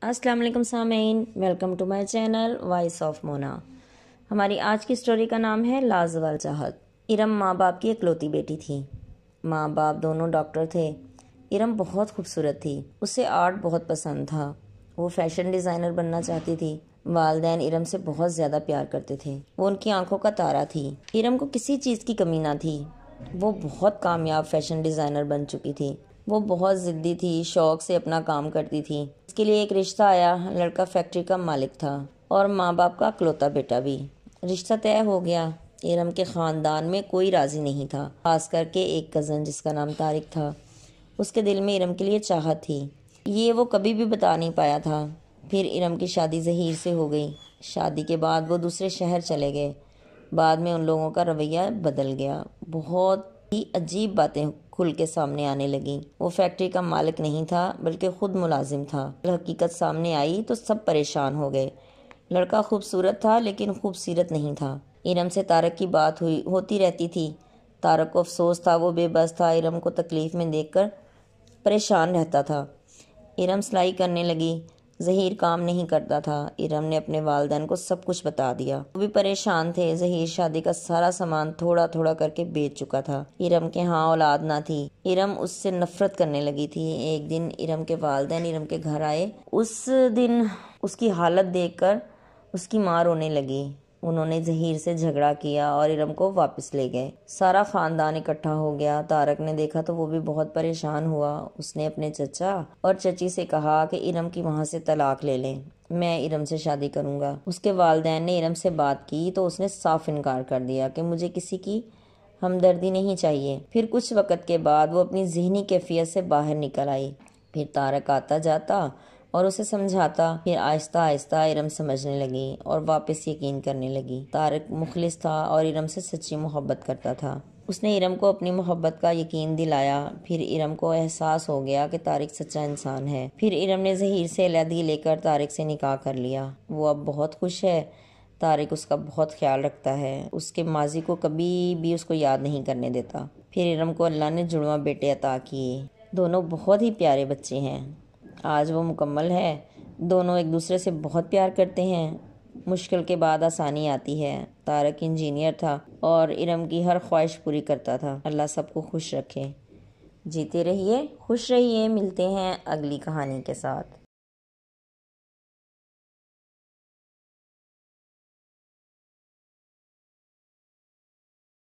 السلام علیکم سامعین، welcome to my channel voice of Mona. ہماری آج کی سٹوری کا نام ہے لازوال چاہت۔ ارم ماں باپ کی اکلوتی بیٹی تھی۔ ماں باپ دونوں ڈاکٹر تھے۔ ارم بہت خوبصورت تھی، اسے آرٹ بہت پسند تھا، وہ فیشن ڈیزائنر بننا چاہتی تھی۔ والدین ارم سے بہت زیادہ پیار کرتے تھے، وہ ان کی آنکھوں کا تارا تھی۔ ارم کو کسی چیز کی کمی نہ تھی، وہ بہت کامیاب فیشن ڈیزائنر بن چکی تھی۔ وہ بہت ضدی تھی، شوق سے اپنا کام کرتی تھی۔ اس کے لیے ایک رشتہ آیا، لڑکا فیکٹری کا مالک تھا اور ماں باپ کا اکلوتا بیٹا بھی۔ رشتہ طے ہو گیا۔ ارم کے خاندان میں کوئی راضی نہیں تھا، خاص کر کے ایک کزن جس کا نام طارق تھا۔ اس کے دل میں ارم کے لیے چاہت تھی، یہ وہ کبھی بھی بتا نہیں پایا تھا۔ پھر ارم کی شادی ظہیر سے ہو گئی۔ شادی کے بعد وہ دوسرے شہر چلے گئے۔ بعد میں ان لوگوں کا رویہ بدل گیا، بہت ہی عجیب باتیں کھل کے سامنے آنے لگیں۔ وہ فیکٹری کا مالک نہیں تھا بلکہ خود ملازم تھا۔ حقیقت سامنے آئی تو سب پریشان ہو گئے۔ لڑکا خوبصورت تھا لیکن خوبصورت نہیں تھا۔ ارم سے طارق کی بات ہوتی رہتی تھی۔ طارق کو افسوس تھا، وہ بے بس تھا، ارم کو تکلیف میں دیکھ کر پریشان رہتا تھا۔ ارم سلائی کرنے لگی، ظہیر کام نہیں کرتا تھا۔ ارم نے اپنے والدین کو سب کچھ بتا دیا، وہ بھی پریشان تھے۔ ظہیر شادی کا سارا سامان تھوڑا تھوڑا کر کے بیچ چکا تھا۔ ارم کے ہاں اولاد نہ تھی۔ ارم اس سے نفرت کرنے لگی تھی۔ ایک دن ارم کے والدین ارم کے گھر آئے۔ اس دن اس کی حالت دیکھ کر اس کی ماں رونے لگی۔ انہوں نے ظہیر سے جھگڑا کیا اور ارم کو واپس لے گئے۔ سارا خاندان اکٹھا ہو گیا۔ طارق نے دیکھا تو وہ بھی بہت پریشان ہوا۔ اس نے اپنے چچا اور چچی سے کہا کہ ارم کی وہاں سے طلاق لے لیں، میں ارم سے شادی کروں گا۔ اس کے والدین نے ارم سے بات کی تو اس نے صاف انکار کر دیا کہ مجھے کسی کی ہمدردی نہیں چاہیے۔ پھر کچھ وقت کے بعد وہ اپنی ذہنی کیفیت سے باہر نکل آئی۔ پھر طارق آتا جاتا اور اسے سمجھاتا۔ پھر آہستہ آہستہ ارم سمجھنے لگی اور واپس یقین کرنے لگی۔ طارق مخلص تھا اور ارم سے سچی محبت کرتا تھا۔ اس نے ارم کو اپنی محبت کا یقین دلایا۔ پھر ارم کو احساس ہو گیا کہ طارق سچا انسان ہے۔ پھر ارم نے ظہیر سے علیحدگی لے کر طارق سے نکاح کر لیا۔ وہ اب بہت خوش ہے۔ طارق اس کا بہت خیال رکھتا ہے، اس کے ماضی کو کبھی بھی اس کو یاد نہیں کرنے دیتا۔ پھر ارم کو اللہ نے جڑواں بیٹے عطا کیے۔ دونوں بہت ہی پیارے بچے ہیں۔ آج وہ مکمل ہے۔ دونوں ایک دوسرے سے بہت پیار کرتے ہیں۔ مشکل کے بعد آسانی آتی ہے۔ طارق انجینئر تھا اور ارم کی ہر خواہش پوری کرتا تھا۔ اللہ سب کو خوش رکھے۔ جیتے رہیے، خوش رہیے۔ ملتے ہیں اگلی کہانی کے ساتھ۔